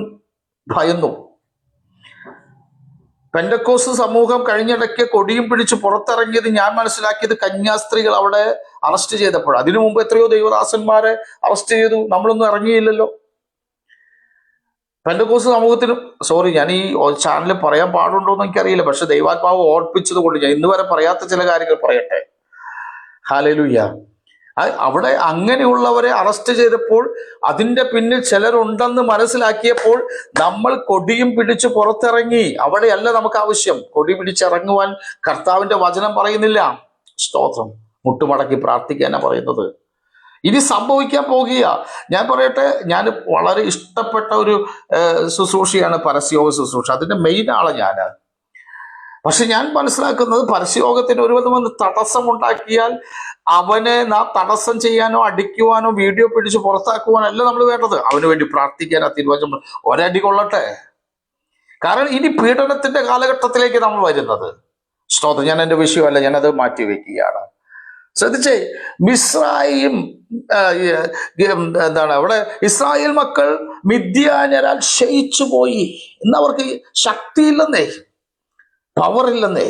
ഭയന്നു. പെന്തക്കോസ്ത് സമൂഹം കഴിഞ്ഞിടയ്ക്ക് കൊടിയും പിടിച്ച് പുറത്തിറങ്ങിയത് ഞാൻ മനസ്സിലാക്കിയത് കന്യാസ്ത്രീകൾ അവിടെ അറസ്റ്റ് ചെയ്തപ്പോൾ. അതിനു മുമ്പ് എത്രയോ ദൈവദാസന്മാരെ അറസ്റ്റ് ചെയ്തു, നമ്മളൊന്നും ഇറങ്ങിയില്ലല്ലോ. പെന്തക്കോസ്ത് സമൂഹത്തിനും, ഞാൻ ഈ ചാനലിൽ പറയാൻ പാടുണ്ടോ എന്ന് എനിക്കറിയില്ല, പക്ഷെ ദൈവാത്മാവ് ഓർപ്പിച്ചത് കൊണ്ട് ഞാൻ ഇന്ന് വരെ പറയാത്ത ചില കാര്യങ്ങൾ പറയട്ടെ. ഹല്ലേലൂയ. അവിടെ അങ്ങനെയുള്ളവരെ അറസ്റ്റ് ചെയ്തപ്പോൾ അതിന്റെ പിന്നിൽ ചിലരുണ്ടെന്ന് മനസ്സിലാക്കിയപ്പോൾ നമ്മൾ കൊടിയും പിടിച്ച് പുറത്തിറങ്ങി. അവിടെയല്ല നമുക്ക് ആവശ്യം. കൊടി പിടിച്ചിറങ്ങുവാൻ കർത്താവിന്റെ വചനം പറയുന്നില്ല. സ്തോത്രം. മുട്ടുമടക്കി പ്രാർത്ഥിക്കാനാ പറയുന്നത്. ഇനി സംഭവിക്കാൻ പോകുക. ഞാൻ പറയട്ടെ, ഞാൻ വളരെ ഇഷ്ടപ്പെട്ട ഒരു ശുശ്രൂഷയാണ് പരസ്യയോഗ ശുശ്രൂഷ. അതിന്റെ മെയിൻ ആള് ഞാന്. പക്ഷെ ഞാൻ മനസ്സിലാക്കുന്നത്, പരസ്യയോഗത്തിന് ഒരുവിധം തടസ്സമുണ്ടാക്കിയാൽ അവനെ നാം തടസ്സം ചെയ്യാനോ അടിക്കുവാനോ വീഡിയോ പിടിച്ച് പുറത്താക്കുവാനോ അല്ല നമ്മൾ വേണ്ടത്. അവന് വേണ്ടി പ്രാർത്ഥിക്കാൻ തിരുവചനം ഒരടി കൊള്ളട്ടെ. കാരണം ഇനി പീഡനത്തിന്റെ കാലഘട്ടത്തിലേക്ക് നമ്മൾ വരുന്നത്. സ്തോത്രം. ഞാൻ എൻ്റെ വിഷയമല്ല, ഞാനത് മാറ്റി വെക്കുകയാണ്. ശ്രദ്ധിച്ചേ, അവിടെ ഇസ്രായേൽ മക്കൾ മിദ്യാന്യരാൽ ക്ഷയിച്ചു പോയി. എന്നവർക്ക് ശക്തിയില്ലെന്നേ, പവറില്ലെന്നേ.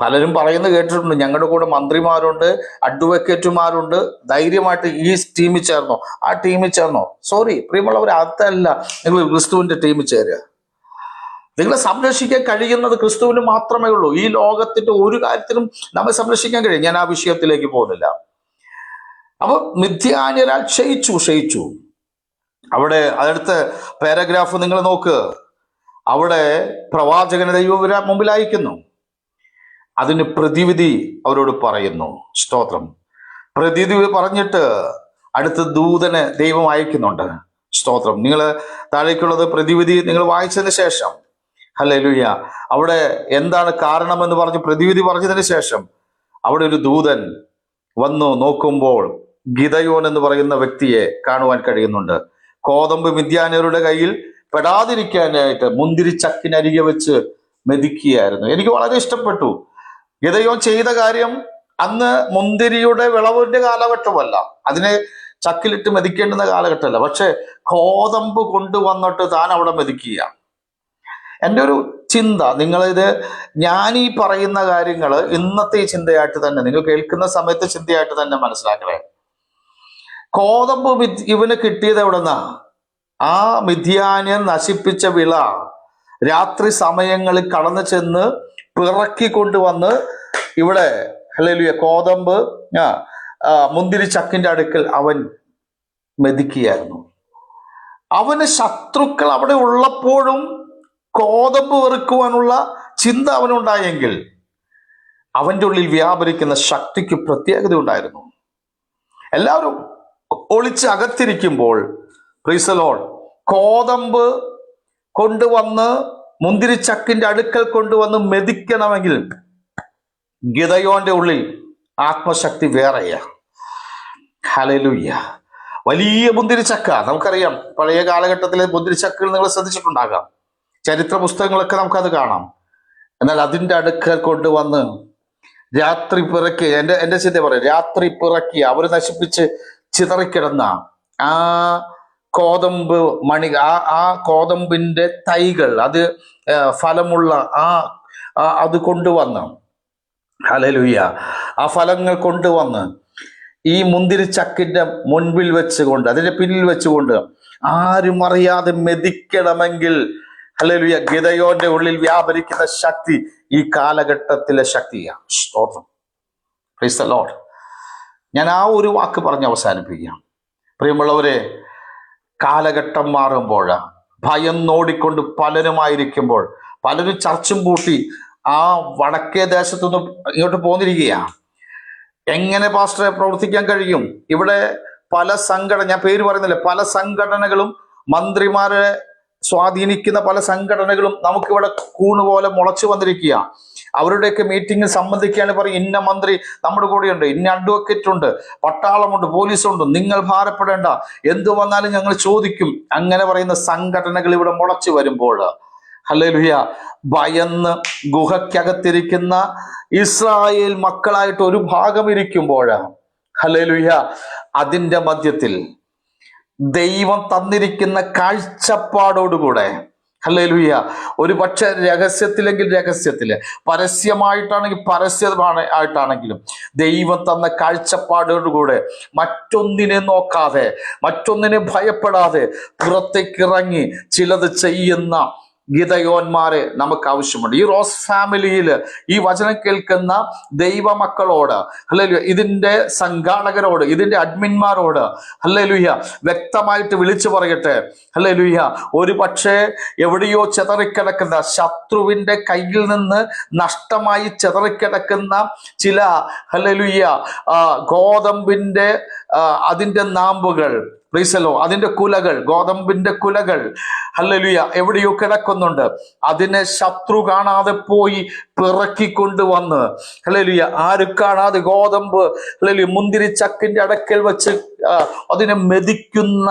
പലരും പറയുന്നത് കേട്ടിട്ടുണ്ട്, ഞങ്ങളുടെ കൂടെ മന്ത്രിമാരുണ്ട്, അഡ്വക്കേറ്റുമാരുണ്ട്, ധൈര്യമായിട്ട് ഈ ടീമിൽ ചേർന്നോ, ആ ടീമിൽ ചേർന്നോ. സോറി പ്രിയമുള്ളവർ, അതല്ല. നിങ്ങൾ ക്രിസ്തുവിന്റെ ടീമിൽ ചേരുക. നിങ്ങളെ സംരക്ഷിക്കാൻ കഴിയുന്നത് ക്രിസ്തുവിന് മാത്രമേ ഉള്ളൂ. ഈ ലോകത്തിന്റെ ഒരു കാര്യത്തിലും നമ്മെ സംരക്ഷിക്കാൻ കഴിയും. ഞാൻ ആ വിഷയത്തിലേക്ക് പോകുന്നില്ല. അപ്പൊ മിഥ്യാന്യരാൽ ക്ഷയിച്ചു. അവിടെ അടുത്ത പാരഗ്രാഫ് നിങ്ങൾ നോക്ക്. അവിടെ പ്രവാചകനെ ദൈവം മുമ്പിൽ അയക്കുന്നു. അതിന് പ്രതിവിധി അവരോട് പറയുന്നു. സ്തോത്രം. പ്രതിവിധി പറഞ്ഞിട്ട് അടുത്ത ദൂതനെ ദൈവം അയക്കുന്നുണ്ട്. സ്തോത്രം. നിങ്ങൾ താഴേക്കുള്ളത് പ്രതിവിധി നിങ്ങൾ വായിച്ചതിന് ശേഷം, ഹല്ലേലൂയ, അവിടെ എന്താണ് കാരണമെന്ന് പറഞ്ഞ് പ്രതിവിധി പറഞ്ഞതിന് ശേഷം അവിടെ ഒരു ദൂതൻ വന്നു നോക്കുമ്പോൾ ഗിദയോൻ എന്ന് പറയുന്ന വ്യക്തിയെ കാണുവാൻ കഴിയുന്നുണ്ട്. കോതമ്പ് മിദ്യാന്യരുടെ കയ്യിൽ പെടാതിരിക്കാനായിട്ട് മുന്തിരിച്ചക്കിനരികെ വെച്ച് മെതിക്കുകയായിരുന്നു. എനിക്ക് വളരെ ഇഷ്ടപ്പെട്ടു. ഗിദയോൻ ചെയ്ത കാര്യം, അന്ന് മുന്തിരിയുടെ വിളവിന്റെ കാലഘട്ടമല്ല, അതിനെ ചക്കിലിട്ട് മെതിക്കേണ്ടുന്ന കാലഘട്ടമല്ല, പക്ഷെ കോതമ്പ് കൊണ്ടുവന്നിട്ട് താൻ അവിടെ മെതിക്കുക. എൻ്റെ ഒരു ചിന്ത, നിങ്ങളിത് ഞാൻ ഈ പറയുന്ന കാര്യങ്ങൾ ഇന്നത്തെ ഈ ചിന്തയായിട്ട് തന്നെ, നിങ്ങൾ കേൾക്കുന്ന സമയത്ത് ചിന്തയായിട്ട് തന്നെ മനസ്സിലാക്കണേ. കോതമ്പ് ഇവന് കിട്ടിയത് എവിടെന്നാ? ആ മിദ്യാന്യൻ നശിപ്പിച്ച വിള രാത്രി സമയങ്ങളിൽ കടന്നു ചെന്ന് പിറക്കി കൊണ്ടുവന്ന് ഇവിടെ ഹല്ലേലൂയ കോതമ്പ് മുന്തിരി ചക്കിന്റെ അടുക്കൽ അവൻ മെതിക്കുകയായിരുന്നു. അവന് ശത്രുക്കൾ അവിടെ ഉള്ളപ്പോഴും കോതമ്പ് വെറുക്കുവാനുള്ള ചിന്ത അവനുണ്ടായെങ്കിൽ അവൻ്റെ ഉള്ളിൽ വ്യാപരിക്കുന്ന ശക്തിക്ക് പ്രത്യേകത ഉണ്ടായിരുന്നു. എല്ലാവരും ഒളിച്ച് അകത്തിരിക്കുമ്പോൾ പ്രൈസ് ദി ലോർഡ് കോതമ്പ് കൊണ്ടുവന്ന് മുന്തിരിച്ചക്കിന്റെ അടുക്കൽ കൊണ്ടുവന്ന് മെതിക്കണമെങ്കിൽ ഗിദയോന്റെ ഉള്ളിൽ ആത്മശക്തി വേറെയാ. ഹല്ലേലൂയ. വലിയ മുന്തിരിച്ചക്ക, നമുക്കറിയാം പഴയ കാലഘട്ടത്തിലെ മുന്തിരിച്ചക്കകൾ നിങ്ങൾ ശ്രദ്ധിച്ചിട്ടുണ്ടാകാം, ചരിത്ര പുസ്തകങ്ങളൊക്കെ നമുക്കത് കാണാം. എന്നാൽ അതിൻ്റെ അടുക്കൽ കൊണ്ടുവന്ന് രാത്രി പിറക്കി, എൻ്റെ ചിന്ത പറയും, രാത്രി പിറക്കി അവർ നശിപ്പിച്ച് ചിതറിക്കിടന്ന ആ കോതമ്പ് മണി, ആ കോതമ്പിന്റെ തൈകൾ, അത് ഫലമുള്ള അത് കൊണ്ടുവന്ന് ഹല്ലേലൂയ ആ ഫലങ്ങൾ കൊണ്ടുവന്ന് ഈ മുന്തിരിച്ചക്കിന്റെ മുൻപിൽ വെച്ചുകൊണ്ട്, അതിന്റെ പിന്നിൽ വെച്ചുകൊണ്ട് ആരും അറിയാതെ മെതിക്കണമെങ്കിൽ ഹല്ലേലൂയ ഗിദയോന്റെ ഉള്ളിൽ വ്യാപരിക്കുന്ന ശക്തി ഈ കാലഘട്ടത്തിലെ ശക്തിയാണ്. സ്തോത്രം. Price the Lord. ഞാൻ ആ ഒരു വാക്ക് പറഞ്ഞ് അവസാനിപ്പിക്കാം. പ്രിയമുള്ളവരെ, കാലഘട്ടം മാറുമ്പോൾ, ഭയം നോടിക്കൊണ്ട് പലരുമായിരിക്കുമ്പോൾ, പലരും ചർച്ചും പൂട്ടി ആ വടക്കേ ദേശത്തുനിന്ന് ഇങ്ങോട്ട് പോന്നിരിക്കുകയാണ്. എങ്ങനെ പാസ്റ്ററെ പ്രവർത്തിക്കാൻ കഴിയും? ഇവിടെ പല ഞാൻ പേര് പറയുന്നില്ല, പല സംഘടനകളും, മന്ത്രിമാരെ സ്വാധീനിക്കുന്ന പല സംഘടനകളും നമുക്കിവിടെ കൂണുപോലെ മുളച്ചു വന്നിരിക്കുക. അവരുടെയൊക്കെ മീറ്റിംഗിൽ സംബന്ധിക്കുകയാണ് പറയും, ഇന്ന മന്ത്രി നമ്മുടെ കൂടെയുണ്ട്, ഇന്ന അഡ്വക്കേറ്റ് ഉണ്ട്, പട്ടാളമുണ്ട്, പോലീസുണ്ട്, നിങ്ങൾ ഭാരപ്പെടേണ്ട, എന്തു വന്നാലും ഞങ്ങൾ ചോദിക്കും. അങ്ങനെ പറയുന്ന സംഘടനകൾ ഇവിടെ മുളച്ചു വരുമ്പോൾ ഹല്ലേലൂയ ഭയന്ന് ഗുഹയ്ക്കകത്തിരിക്കുന്ന ഇസ്രായേൽ മക്കളായിട്ട് ഒരു ഭാഗം ഇരിക്കുമ്പോൾ ഹല്ലേലൂയ അതിൻ്റെ മധ്യത്തിൽ ദൈവം തന്നിരിക്കുന്ന കാഴ്ചപ്പാടോടുകൂടെ ഹല്ലേലൂയ ഒരു പക്ഷെ രഹസ്യത്തിലെങ്കിൽ രഹസ്യത്തില്, പരസ്യമായിട്ടാണെങ്കിൽ പരസ്യമായിട്ടാണെങ്കിലും ദൈവം തന്ന കാഴ്ചപ്പാടോടുകൂടെ മറ്റൊന്നിനെ നോക്കാതെ, മറ്റൊന്നിനെ ഭയപ്പെടാതെ പുറത്തേക്കിറങ്ങി ചിലത് ചെയ്യുന്ന ഗിദയോന്മാരെ നമുക്ക് ആവശ്യമുണ്ട്. ഈ റോസ് ഫാമിലിയിൽ ഈ വചനം കേൾക്കുന്ന ദൈവമക്കളോട് ഹല്ലേലൂയ, ഇതിന്റെ സംഘാടകരോട്, ഇതിന്റെ അഡ്മിന്മാരോട് ഹല്ലേലൂയ വ്യക്തമായിട്ട് വിളിച്ചു പറയട്ടെ. ഹല്ലേലൂയ ഒരു പക്ഷേ എവിടെയോ ചെതറിക്കിടക്കുന്ന, ശത്രുവിന്റെ കയ്യിൽ നിന്ന് നഷ്ടമായി ചെതറിക്കിടക്കുന്ന ചില ഹല്ലേലൂയ ഗോതമ്പിന്റെ അതിന്റെ നാമ്പുകൾ, പ്രീസലോ അതിന്റെ കുലകൾ, ഗോതമ്പിന്റെ കുലകൾ ഹല്ലേലൂയ എവിടെയോ കിടക്കുന്നുണ്ട്. അതിനെ ശത്രു കാണാതെ പോയി പിറക്കിക്കൊണ്ടുവന്ന് ഹല്ലേലൂയ ആരും കാണാതെ ഗോതമ്പ് ഹല്ലേലൂയ മുന്തിരിച്ചക്കിന്റെ അടുക്കൽ വെച്ച് അതിനെ മെതിക്കുന്ന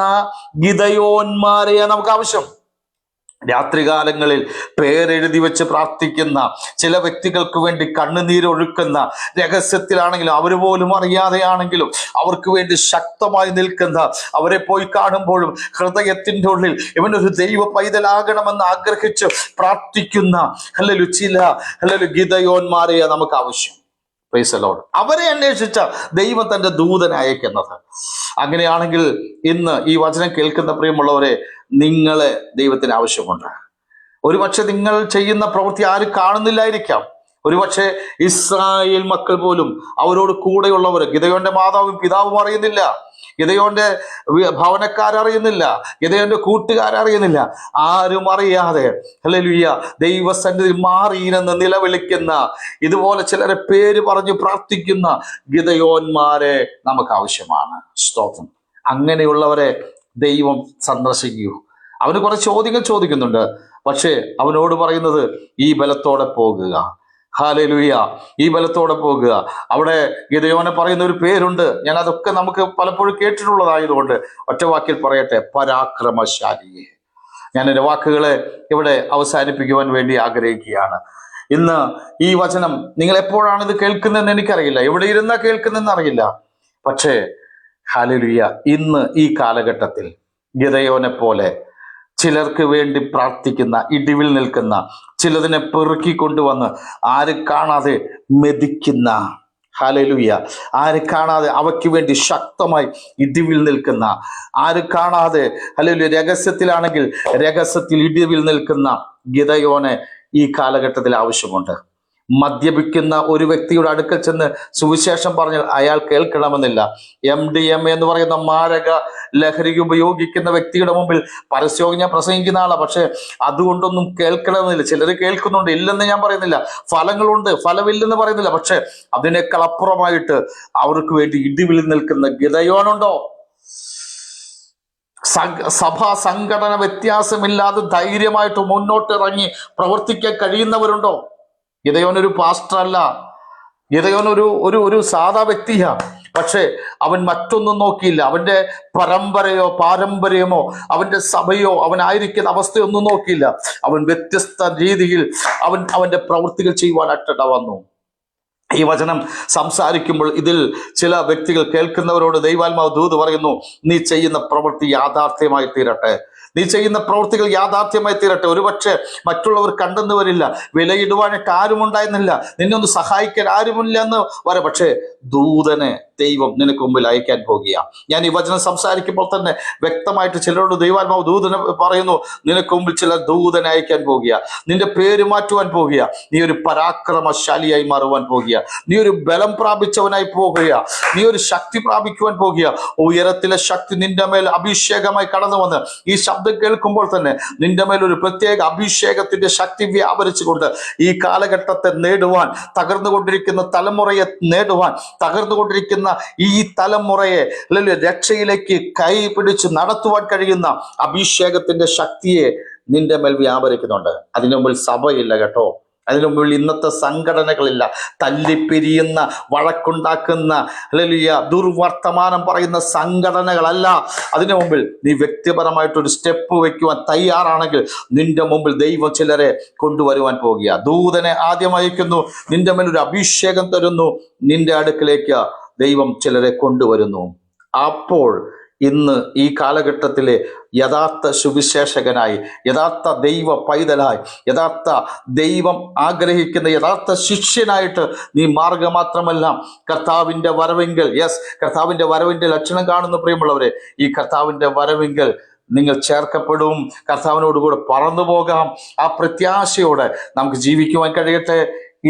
ഗിദയോന്മാരെയാണ് നമുക്ക് ആവശ്യം. രാത്രികാലങ്ങളിൽ പേരെഴുതി വെച്ച് പ്രാർത്ഥിക്കുന്ന ചില വ്യക്തികൾക്ക് വേണ്ടി കണ്ണുനീരൊഴുക്കുന്ന, രഹസ്യത്തിലാണെങ്കിലും അവർ പോലും അറിയാതെയാണെങ്കിലും അവർക്ക് വേണ്ടി ശക്തമായി നിൽക്കുന്ന, അവരെ പോയി കാണുമ്പോഴും ഹൃദയത്തിൻ്റെ ഉള്ളിൽ ഇവനൊരു ദൈവ പൈതലാകണമെന്ന് ആഗ്രഹിച്ച് പ്രാർത്ഥിക്കുന്ന ഹല്ലേലൂയ ഗിദയോന്മാരെയാ നമുക്ക് ആവശ്യം. Price the Lord. അവരെ അന്വേഷിച്ച ദൈവം തന്റെ ദൂതനെ അയക്കുന്നത്. അങ്ങനെയാണെങ്കിൽ ഇന്ന് ഈ വചനം കേൾക്കുന്ന പ്രിയമുള്ളവരെ, നിങ്ങളെ ദൈവത്തിന് ആവശ്യമുണ്ട്. ഒരുപക്ഷെ നിങ്ങൾ ചെയ്യുന്ന പ്രവൃത്തി ആരും കാണുന്നില്ലായിരിക്കാം. ഒരുപക്ഷെ ഇസ്രായേൽ മക്കൾ പോലും, അവരോട് കൂടെയുള്ളവർ, ഗിദയോന്റെ മാതാവും പിതാവും അറിയുന്നില്ല. ഗിദെയോന്റെ ഭവനക്കാരറിയുന്നില്ല, ഗിദെയോന്റെ കൂട്ടുകാരറിയുന്നില്ല. ആരും അറിയാതെ ഹല്ലേലൂയ ദൈവസന്നിധി മാറിയിനെന്ന് നിലവിളിക്കുന്ന, ഇതുപോലെ ചിലരെ പേര് പറഞ്ഞു പ്രാർത്ഥിക്കുന്ന ഗിദെയോന്മാരെ നമുക്ക് ആവശ്യമാണ്. സ്തോത്രം. അങ്ങനെയുള്ളവരെ ദൈവം സന്ദർശിക്കൂ. അവന് കുറെ ചോദ്യങ്ങൾ ചോദിക്കുന്നുണ്ട്, പക്ഷേ അവനോട് പറയുന്നത് ഈ ബലത്തോടെ പോകുക. ഹല്ലേലൂയ, ഈ ബലത്തോടെ പോകുക. അവിടെ ഗിദെയോനെ പറയുന്ന ഒരു പേരുണ്ട്. ഞാൻ അതൊക്കെ നമുക്ക് പലപ്പോഴും കേട്ടിട്ടുള്ളതായതുകൊണ്ട് ഒറ്റ വാക്കിൽ പറയട്ടെ, പരാക്രമശാലിയെ. ഞാൻ എൻ്റെ വാക്കുകളെ ഇവിടെ അവസാനിപ്പിക്കുവാൻ വേണ്ടി ആഗ്രഹിക്കുകയാണ്. ഇന്ന് ഈ വചനം നിങ്ങൾ എപ്പോഴാണ് ഇത് കേൾക്കുന്നതെന്ന് എനിക്കറിയില്ല, എവിടെ ഇരുന്നാ കേൾക്കുന്നതെന്ന് അറിയില്ല. പക്ഷേ ഹല്ലേലൂയ, ഇന്ന് ഈ കാലഘട്ടത്തിൽ ഗിദെയോനെ പോലെ ചിലർക്ക് വേണ്ടി പ്രാർത്ഥിക്കുന്ന, ഇടിവിൽ നിൽക്കുന്ന, ചിലതിനെ പെറുക്കിക്കൊണ്ടുവന്ന് ആരും കാണാതെ മെതിക്കുന്ന, ഹല്ലേലൂയ, ആരും കാണാതെ അവയ്ക്ക് വേണ്ടി ശക്തമായി ഇടിവിൽ നിൽക്കുന്ന, ആരും കാണാതെ ഹല്ലേലൂയ രഹസ്യത്തിലാണെങ്കിൽ രഹസ്യത്തിൽ ഇടിവിൽ നിൽക്കുന്ന ഗിദെയോനെ ഈ കാലഘട്ടത്തിൽ ആവശ്യമുണ്ട്. മദ്യപിക്കുന്ന ഒരു വ്യക്തിയുടെ അടുക്കൽ ചെന്ന് സുവിശേഷം പറഞ്ഞാൽ അയാൾ കേൾക്കണമെന്നില്ല. MDMA എന്ന് പറയുന്ന മാരക ലഹരി ഉപയോഗിക്കുന്ന വ്യക്തിയുടെ മുമ്പിൽ പരസ്യവും ഞാൻ പ്രസംഗിക്കുന്ന ആളാണ്, പക്ഷെ അതുകൊണ്ടൊന്നും കേൾക്കണമെന്നില്ല. ചിലർ കേൾക്കുന്നുണ്ട്, ഇല്ലെന്ന് ഞാൻ പറയുന്നില്ല, ഫലങ്ങളുണ്ട്, ഫലമില്ലെന്ന് പറയുന്നില്ല. പക്ഷെ അതിനേക്കാൾ അപ്പുറമായിട്ട് അവർക്ക് വേണ്ടി ഇടിവിൽ നിൽക്കുന്ന ഗിദെയോനുണ്ടോ? സഭാ സംഘടന വ്യത്യാസമില്ലാതെ ധൈര്യമായിട്ട് മുന്നോട്ട് ഇറങ്ങി പ്രവർത്തിക്കാൻ കഴിയുന്നവരുണ്ടോ? ഗിദെയോനൊരു പാസ്റ്റർ അല്ല, ഗിദെയോനൊരു ഒരു ഒരു സാധാ വ്യക്തിയാ. പക്ഷെ അവൻ മറ്റൊന്നും നോക്കിയില്ല. അവന്റെ പരമ്പരയോ പാരമ്പര്യമോ അവന്റെ സഭയോ അവനായിരിക്കുന്ന അവസ്ഥയൊന്നും നോക്കിയില്ല. അവൻ വ്യത്യസ്ത രീതിയിൽ അവന്റെ പ്രവൃത്തികൾ ചെയ്യുവാനായിട്ട് വന്നു. ഈ വചനം സംസാരിക്കുമ്പോൾ ഇതിൽ ചില വ്യക്തികൾ കേൾക്കുന്നവരോട് ദൈവാത്മാവ് ദൂത് പറയുന്നു, നീ ചെയ്യുന്ന പ്രവൃത്തി യാഥാർത്ഥ്യമായി തീരട്ടെ, നീ ചെയ്യുന്ന പ്രവൃത്തികൾ യാഥാർത്ഥ്യമായി തീരട്ടെ. ഒരുപക്ഷെ മറ്റുള്ളവർ കണ്ടെന്ന് വരില്ല, വിലയിടുവാനായിട്ട് ആരും ഉണ്ടായിരുന്നില്ല, നിന്നെ ഒന്ന് സഹായിക്കാൻ ആരുമില്ല എന്ന് വരെ, പക്ഷേ ദൂതനെ ദൈവം നിനക്ക് മുമ്പിൽ അയക്കാൻ പോകുക. ഞാൻ ഈ വചനം സംസാരിക്കുമ്പോൾ തന്നെ വ്യക്തമായിട്ട് ചിലരോട് ദൈവാത്മാവ് ദൂതനെ പറയുന്നു, നിനക്ക് മുമ്പിൽ ചില ദൂതനെ അയക്കാൻ പോകുക, നിന്റെ പേര് മാറ്റുവാൻ പോകുക, നീ ഒരു പരാക്രമശാലിയായി മാറുവാൻ പോകുക, നീ ഒരു ബലം പ്രാപിച്ചവനായി പോകുക, നീ ഒരു ശക്തി പ്രാപിക്കുവാൻ പോകുക. ഉയരത്തിലെ ശക്തി നിന്റെ മേൽ അഭിഷേകമായി കടന്നു വന്ന് ഈ ശബ്ദം കേൾക്കുമ്പോൾ തന്നെ നിന്റെ മേൽ ഒരു പ്രത്യേക അഭിഷേകത്തിന്റെ ശക്തി വ്യാപരിച്ചുകൊണ്ട് ഈ കാലഘട്ടത്തെ നേടുവാൻ, തകർന്നുകൊണ്ടിരിക്കുന്ന തലമുറയെ നേടുവാൻ, തകർന്നുകൊണ്ടിരിക്കുന്ന ഈ തലമുറയെ രക്ഷയിലേക്ക് കൈ പിടിച്ച് നടത്തുവാൻ കഴിയുന്ന അഭിഷേകത്തിന്റെ ശക്തിയെ നിന്റെ മേൽ വ്യാപരിക്കുന്നുണ്ട്. അതിനു മുമ്പിൽ സഭയില്ല കേട്ടോ, അതിനു മുമ്പിൽ ഇന്നത്തെ സംഘടനകളില്ല, തല്ലിപ്പിരിയുന്ന, വഴക്കുണ്ടാക്കുന്ന, ഹല്ലേലൂയ ദുർവർത്തമാനം പറയുന്ന സംഘടനകളല്ല. അതിനു മുമ്പിൽ നീ വ്യക്തിപരമായിട്ടൊരു സ്റ്റെപ്പ് വെക്കുവാൻ തയ്യാറാണെങ്കിൽ നിന്റെ മുമ്പിൽ ദൈവം ചിലരെ കൊണ്ടുവരുവാൻ പോകുക. ദൂതനെ ആദ്യം അയക്കുന്നു, നിന്റെ മേൽ ഒരു അഭിഷേകം തരുന്നു, നിന്റെ അടുക്കിലേക്ക് ദൈവം ചിലരെ കൊണ്ടുവരുന്നു. അപ്പോൾ ഇന്ന് ഈ കാലഘട്ടത്തിലെ യഥാർത്ഥ സുവിശേഷകനായി, യഥാർത്ഥ ദൈവ പൈതലായി, യഥാർത്ഥ ദൈവം ആഗ്രഹിക്കുന്ന യഥാർത്ഥ ശിഷ്യനായിട്ട് നീ മാർഗം മാത്രമല്ല, കർത്താവിൻ്റെ വരവെങ്കിൽ, കർത്താവിൻ്റെ വരവിൻ്റെ ലക്ഷണം കാണുന്ന പ്രിയമുള്ളവരെ, ഈ കർത്താവിൻ്റെ വരവെങ്കിൽ നിങ്ങൾ ചേർക്കപ്പെടും, കർത്താവിനോടുകൂടെ പറന്നു പോകാം. ആ പ്രത്യാശയോടെ നമുക്ക് ജീവിക്കുവാൻ കഴിയട്ടെ.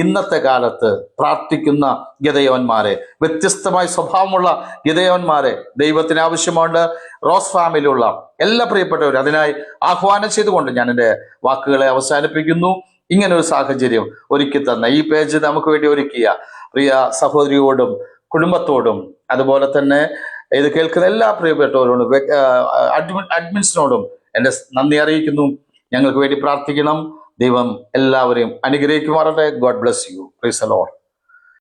ഇന്നത്തെ കാലത്ത് പ്രാർത്ഥിക്കുന്ന ഗിദെയോന്മാരെ, വ്യത്യസ്തമായ സ്വഭാവമുള്ള ഗിദെയോന്മാരെ ദൈവത്തിന് ആവശ്യമുണ്ട്. റോസ് ഫാമിലിയുള്ള എല്ലാ പ്രിയപ്പെട്ടവരും അതിനായി ആഹ്വാനം ചെയ്തുകൊണ്ട് ഞാൻ എൻ്റെ വാക്കുകളെ അവസാനിപ്പിക്കുന്നു. ഇങ്ങനെ ഒരു സാഹചര്യം ഒരുക്കി തന്ന ഈ പേജ് നമുക്ക് വേണ്ടി ഒരുക്കിയ പ്രിയ സഹോദരിയോടും കുടുംബത്തോടും അതുപോലെ തന്നെ ഇത് കേൾക്കുന്ന എല്ലാ പ്രിയപ്പെട്ടവരോടും അഡ്മിൻസിനോടും എൻ്റെ നന്ദി അറിയിക്കുന്നു. ഞങ്ങൾക്ക് വേണ്ടി പ്രാർത്ഥിക്കണം. ദൈവം എല്ലാവരെയും അനുഗ്രഹിക്കുമാറട്ടെ. God bless you. Praise the Lord.